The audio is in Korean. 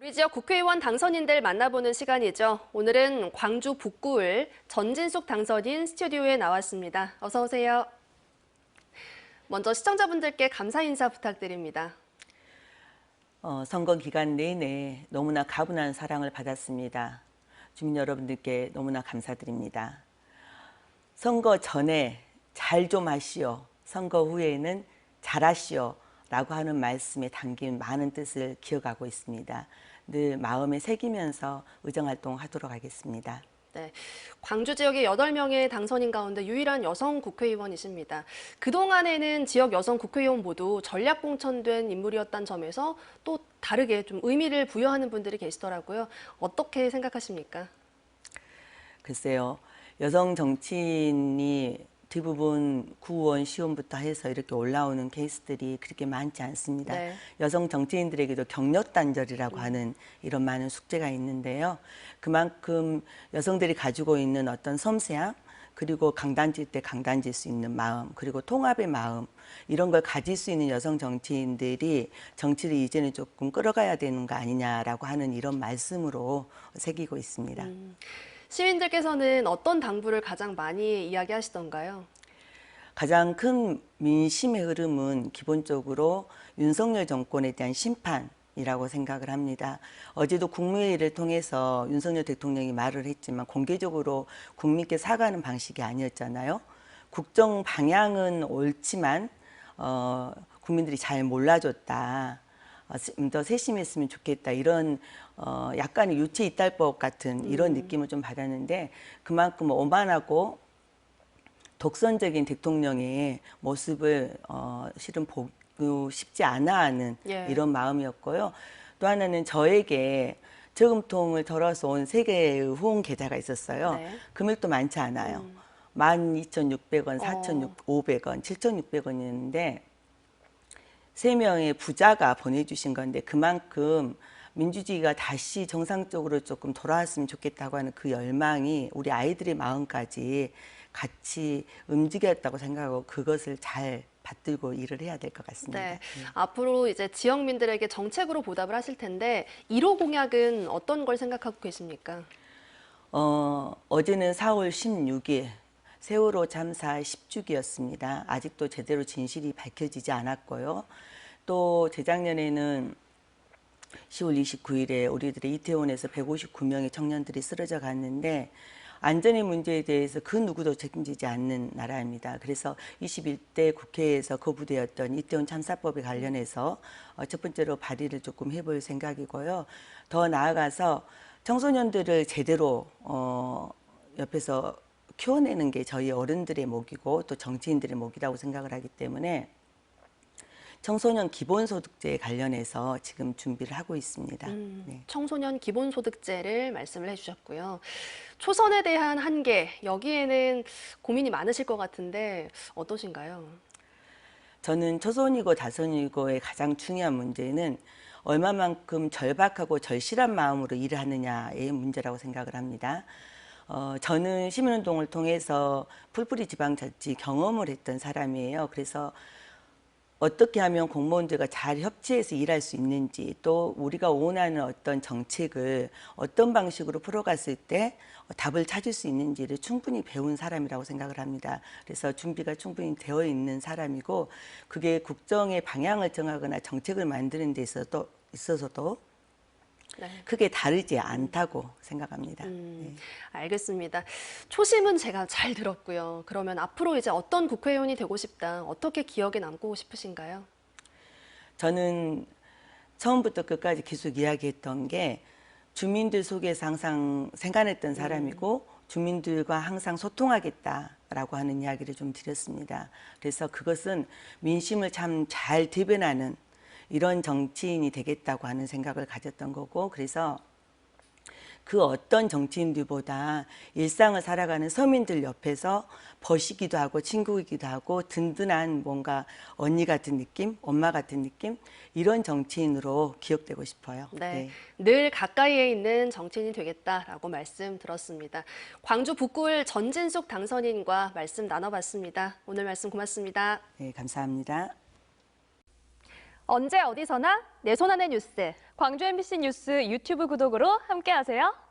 우리 지역 국회의원 당선인들 만나보는 시간이죠. 오늘은 광주 북구을 전진숙 당선인 스튜디오에 나왔습니다. 어서 오세요. 먼저 시청자분들께 감사 인사 부탁드립니다. 선거 기간 내내 너무나 가분한 사랑을 받았습니다. 주민 여러분들께 너무나 감사드립니다. 선거 전에 잘 좀 하시오, 선거 후에는 잘하시오 라고 하는 말씀에 담긴 많은 뜻을 기억하고 있습니다. 늘 마음에 새기면서 의정활동하도록 하겠습니다. 네, 광주 지역의 8명의 당선인 가운데 유일한 여성 국회의원이십니다. 그동안에는 지역 여성 국회의원 모두 전략 공천된 인물이었다는 점에서 또 다르게 좀 의미를 부여하는 분들이 계시더라고요. 어떻게 생각하십니까? 글쎄요, 여성 정치인이 대부분 구의원, 시의원부터 해서 이렇게 올라오는 케이스들이 그렇게 많지 않습니다. 네. 여성 정치인들에게도 경력단절이라고 하는 이런 많은 숙제가 있는데요. 그만큼 여성들이 가지고 있는 어떤 섬세함, 그리고 강단질 때 강단질 수 있는 마음, 그리고 통합의 마음, 이런 걸 가질 수 있는 여성 정치인들이 정치를 이제는 조금 끌어가야 되는 거 아니냐라고 하는 이런 말씀으로 새기고 있습니다. 시민들께서는 어떤 당부를 가장 많이 이야기하시던가요? 가장 큰 민심의 흐름은 기본적으로 윤석열 정권에 대한 심판이라고 생각을 합니다. 어제도 국무회의를 통해서 윤석열 대통령이 말을 했지만 공개적으로 국민께 사과하는 방식이 아니었잖아요. 국정 방향은 옳지만 국민들이 잘 몰라줬다. 좀 더 세심했으면 좋겠다, 이런 약간의 유체 이탈법 같은 이런 느낌을 좀 받았는데, 그만큼 오만하고 독선적인 대통령의 모습을 실은 보고 싶지 않아 하는 이런 마음이었고요. 또 하나는 저에게 저금통을 덜어서 온 3개의 후원 계좌가 있었어요. 네. 금액도 많지 않아요. 12,600원, 4,500원, 7,600원이었는데 3명의 부자가 보내주신 건데, 그만큼 민주주의가 다시 정상적으로 조금 돌아왔으면 좋겠다고 하는 그 열망이 우리 아이들의 마음까지 같이 움직였다고 생각하고 그것을 잘 받들고 일을 해야 될 것 같습니다. 네. 앞으로 이제 지역민들에게 정책으로 보답을 하실 텐데 1호 공약은 어떤 걸 생각하고 계십니까? 어제는 4월 16일 세월호 참사 10주기였습니다. 아직도 제대로 진실이 밝혀지지 않았고요. 또 재작년에는 10월 29일에 우리들의 이태원에서 159명의 청년들이 쓰러져 갔는데, 안전의 문제에 대해서 그 누구도 책임지지 않는 나라입니다. 그래서 21대 국회에서 거부되었던 이태원 참사법에 관련해서 첫 번째로 발의를 조금 해볼 생각이고요. 더 나아가서 청소년들을 제대로 옆에서 키워내는 게 저희 어른들의 몫이고 또 정치인들의 몫이라고 생각을 하기 때문에 청소년 기본소득제에 관련해서 지금 준비를 하고 있습니다. 네. 청소년 기본소득제를 말씀을 해주셨고요. 초선에 대한 한계, 여기에는 고민이 많으실 것 같은데 어떠신가요? 저는 초선이고 다선이고의 가장 중요한 문제는 얼마만큼 절박하고 절실한 마음으로 일을 하느냐의 문제라고 생각을 합니다. 저는 시민운동을 통해서 풀뿌리 지방자치 경험을 했던 사람이에요. 그래서 어떻게 하면 공무원들과 잘 협치해서 일할 수 있는지, 또 우리가 원하는 어떤 정책을 어떤 방식으로 풀어갔을 때 답을 찾을 수 있는지를 충분히 배운 사람이라고 생각을 합니다. 그래서 준비가 충분히 되어 있는 사람이고, 그게 국정의 방향을 정하거나 정책을 만드는 데 있어서도 네. 크게 다르지 않다고 생각합니다. 네. 알겠습니다. 초심은 제가 잘 들었고요. 그러면 앞으로 이제 어떤 국회의원이 되고 싶다, 어떻게 기억에 남고 싶으신가요? 저는 처음부터 끝까지 계속 이야기했던 게 주민들 속에서 항상 생각했던 사람이고 주민들과 항상 소통하겠다라고 하는 이야기를 좀 드렸습니다. 그래서 그것은 민심을 참 잘 대변하는 이런 정치인이 되겠다고 하는 생각을 가졌던 거고, 그래서 그 어떤 정치인들보다 일상을 살아가는 서민들 옆에서 버시기도 하고 친구이기도 하고 든든한 뭔가 언니 같은 느낌, 엄마 같은 느낌, 이런 정치인으로 기억되고 싶어요. 네, 늘 가까이에 있는 정치인이 되겠다라고 말씀 들었습니다. 광주 북구을 전진숙 당선인과 말씀 나눠봤습니다. 오늘 말씀 고맙습니다. 네, 감사합니다. 언제 어디서나 내 손안의 뉴스 광주 MBC 뉴스 유튜브 구독으로 함께하세요.